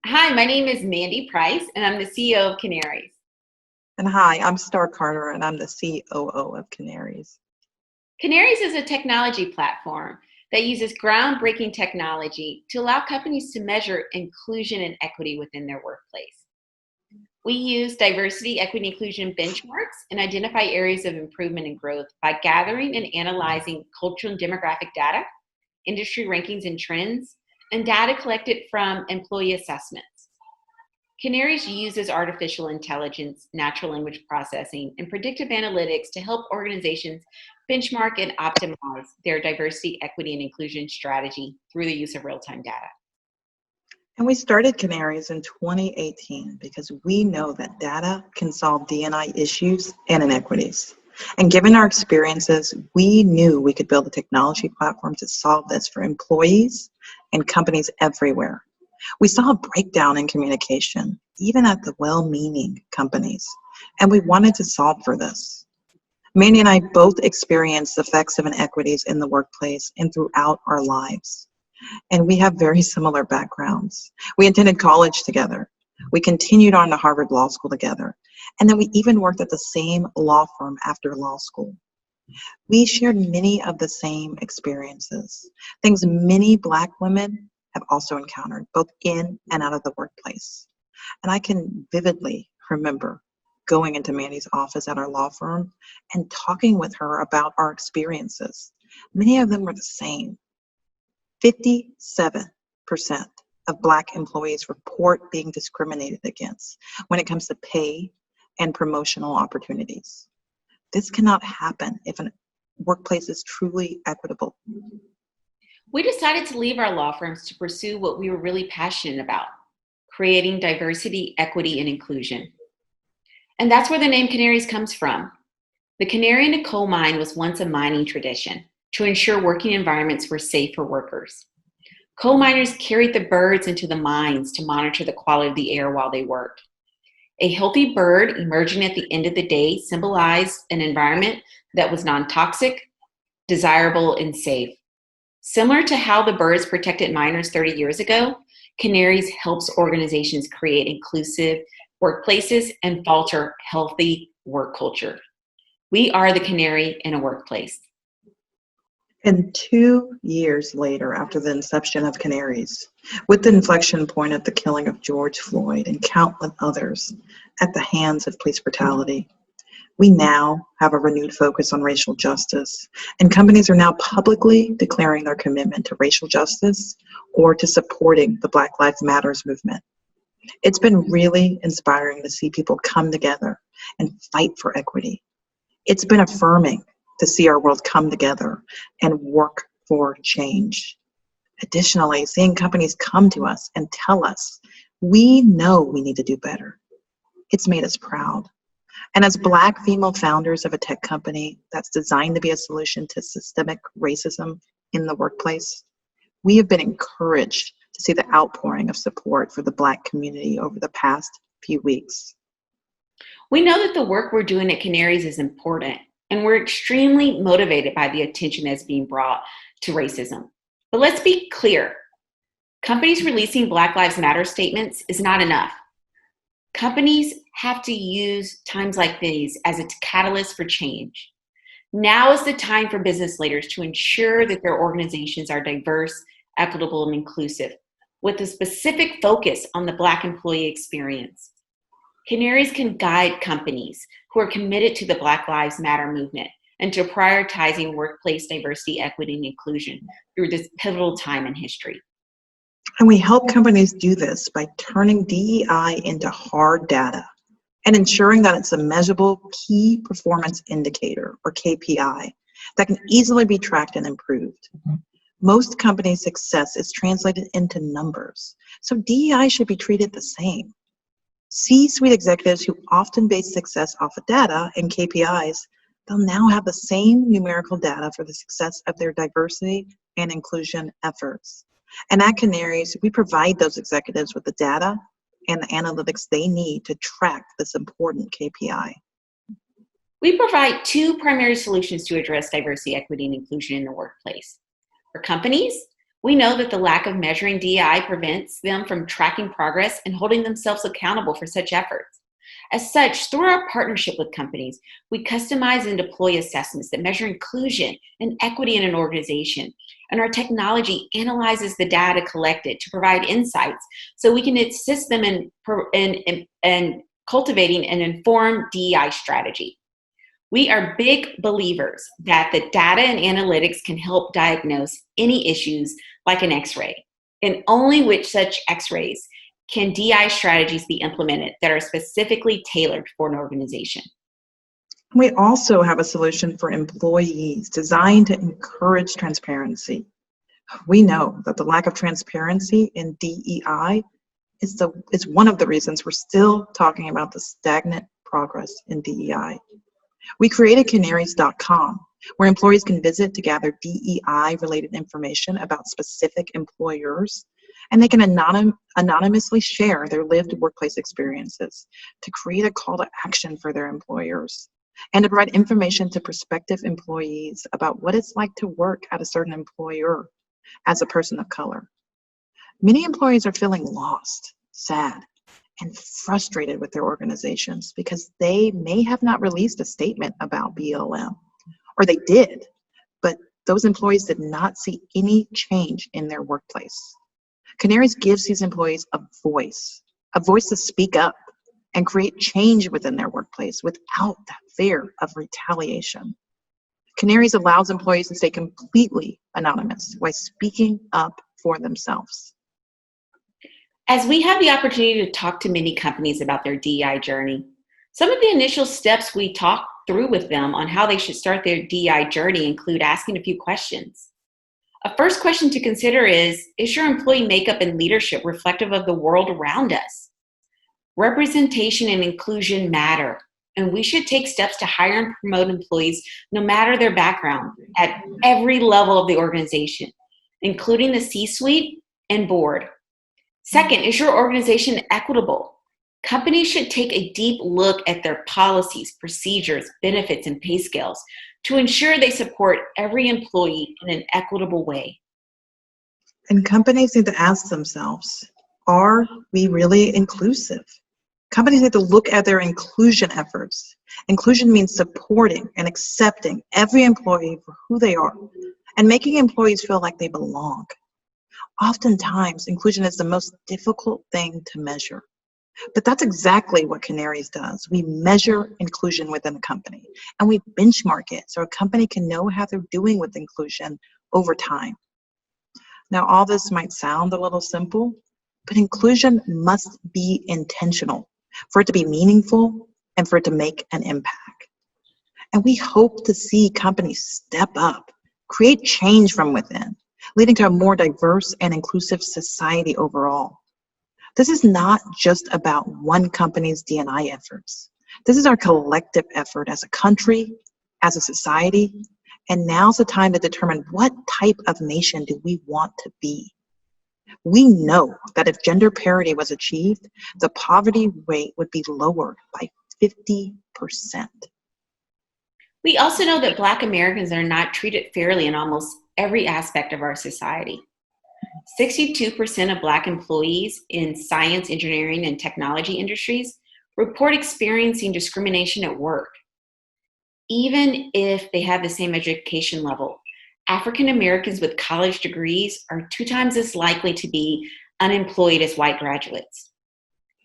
Hi, my name is Mandy Price, and I'm the CEO of Canaries. And hi, I'm Star Carter, and I'm the COO of Canaries. Canaries is a technology platform that uses groundbreaking technology to allow companies to measure inclusion and equity within their workplace. We use diversity, equity, inclusion benchmarks and identify areas of improvement and growth by gathering and analyzing cultural and demographic data, industry rankings and trends, and data collected from employee assessments. Canaries uses artificial intelligence, natural language processing, and predictive analytics to help organizations benchmark and optimize their diversity, equity, and inclusion strategy through the use of real-time data. And we started Canaries in 2018 because we know that data can solve D&I issues and inequities. And given our experiences, we knew we could build a technology platform to solve this for employees and companies everywhere. We saw a breakdown in communication, even at the well-meaning companies, and we wanted to solve for this. Mandy and I both experienced the effects of inequities in the workplace and throughout our lives. And we have very similar backgrounds. We attended college together. We continued on to Harvard Law School together. And then we even worked at the same law firm after law school. We shared many of the same experiences, things many Black women have also encountered, both in and out of the workplace. And I can vividly remember going into Mandy's office at our law firm and talking with her about our experiences. Many of them were the same. 57% of Black employees report being discriminated against when it comes to pay and promotional opportunities. This cannot happen if a workplace is truly equitable. We decided to leave our law firms to pursue what we were really passionate about, creating diversity, equity, and inclusion. And that's where the name Canaries comes from. The canary in a coal mine was once a mining tradition to ensure working environments were safe for workers. Coal miners carried the birds into the mines to monitor the quality of the air while they worked. A healthy bird emerging at the end of the day symbolized an environment that was non-toxic, desirable, and safe. Similar to how the birds protected miners 30 years ago, Canaries helps organizations create inclusive workplaces and foster healthy work culture. We are the canary in a workplace. And 2 years later, after the inception of Canaries, with the inflection point at the killing of George Floyd and countless others at the hands of police brutality, we now have a renewed focus on racial justice, and companies are now publicly declaring their commitment to racial justice or to supporting the Black Lives Matters movement. It's been really inspiring to see people come together and fight for equity. It's been affirming to see our world come together and work for change. Additionally, seeing companies come to us and tell us, we know we need to do better. It's made us proud. And as Black female founders of a tech company that's designed to be a solution to systemic racism in the workplace, we have been encouraged to see the outpouring of support for the Black community over the past few weeks. We know that the work we're doing at Canaries is important, and we're extremely motivated by the attention that's being brought to racism. But let's be clear, companies releasing Black Lives Matter statements is not enough. Companies have to use times like these as a catalyst for change. Now is the time for business leaders to ensure that their organizations are diverse, equitable, and inclusive, with a specific focus on the Black employee experience. Canaries can guide companies who are committed to the Black Lives Matter movement and to prioritizing workplace diversity, equity, and inclusion through this pivotal time in history. And we help companies do this by turning DEI into hard data and ensuring that it's a measurable key performance indicator, or KPI, that can easily be tracked and improved. Most companies' success is translated into numbers, so DEI should be treated the same. C-suite executives who often base success off of data and KPIs, they'll now have the same numerical data for the success of their diversity and inclusion efforts. And at Canaries, we provide those executives with the data and the analytics they need to track this important KPI. We provide two primary solutions to address diversity, equity, and inclusion in the workplace. For companies, We know that the lack of measuring DEI prevents them from tracking progress and holding themselves accountable for such efforts. As such, through our partnership with companies, we customize and deploy assessments that measure inclusion and equity in an organization. And our technology analyzes the data collected to provide insights so we can assist them in cultivating an informed DEI strategy. We are big believers that the data and analytics can help diagnose any issues like an X-ray, and only with such X-rays can DEI strategies be implemented that are specifically tailored for an organization. We also have a solution for employees designed to encourage transparency. We know that the lack of transparency in DEI is one of the reasons we're still talking about the stagnant progress in DEI. We created Canaries.com, where employees can visit to gather DEI-related information about specific employers, and they can anonymously share their lived workplace experiences to create a call to action for their employers and to provide information to prospective employees about what it's like to work at a certain employer as a person of color. Many employees are feeling lost, sad, and frustrated with their organizations because they may have not released a statement about BLM, or they did, but those employees did not see any change in their workplace. Canaries gives these employees a voice to speak up and create change within their workplace without that fear of retaliation. Canaries allows employees to stay completely anonymous while speaking up for themselves. As we have the opportunity to talk to many companies about their DEI journey, some of the initial steps we talk through with them on how they should start their DEI journey include asking a few questions. A first question to consider is your employee makeup and leadership reflective of the world around us? Representation and inclusion matter, and we should take steps to hire and promote employees no matter their background at every level of the organization, including the C-suite and board. Second, is your organization equitable? Companies should take a deep look at their policies, procedures, benefits, and pay scales to ensure they support every employee in an equitable way. And companies need to ask themselves, are we really inclusive? Companies need to look at their inclusion efforts. Inclusion means supporting and accepting every employee for who they are and making employees feel like they belong. Oftentimes, inclusion is the most difficult thing to measure. But that's exactly what Canaries does. We measure inclusion within a company, and we benchmark it so a company can know how they're doing with inclusion over time. Now, all this might sound a little simple, but inclusion must be intentional for it to be meaningful and for it to make an impact. And we hope to see companies step up, create change from within, leading to a more diverse and inclusive society overall. This is not just about one company's D&I efforts. This is our collective effort as a country, as a society, and now's the time to determine what type of nation do we want to be. We know that if gender parity was achieved, the poverty rate would be lowered by 50%. We also know that Black Americans are not treated fairly in almost every aspect of our society. 62% of Black employees in science, engineering, and technology industries report experiencing discrimination at work. Even if they have the same education level, African Americans with college degrees are 2 times as likely to be unemployed as white graduates.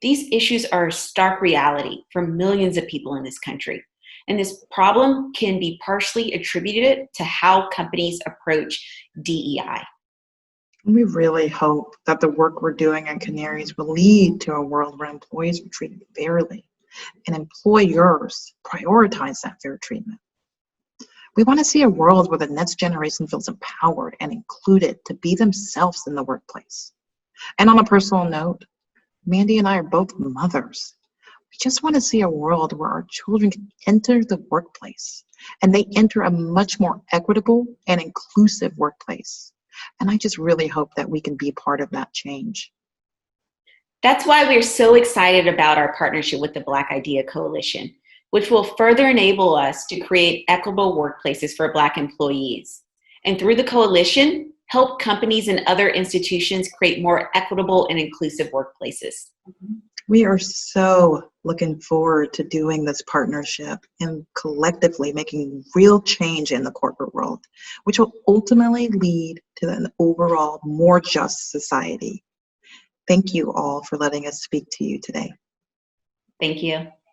These issues are a stark reality for millions of people in this country, and this problem can be partially attributed to how companies approach DEI. We really hope that the work we're doing at Canaries will lead to a world where employees are treated fairly and employers prioritize that fair treatment. We want to see a world where the next generation feels empowered and included to be themselves in the workplace. And on a personal note, Mandy and I are both mothers. We just want to see a world where our children can enter the workplace and they enter a much more equitable and inclusive workplace. And I just really hope that we can be part of that change. That's why we're so excited about our partnership with the Black Idea Coalition, which will further enable us to create equitable workplaces for Black employees. And through the coalition, help companies and other institutions create more equitable and inclusive workplaces. We are so looking forward to doing this partnership and collectively making real change in the corporate world, which will ultimately lead to an overall more just society. Thank you all for letting us speak to you today. Thank you.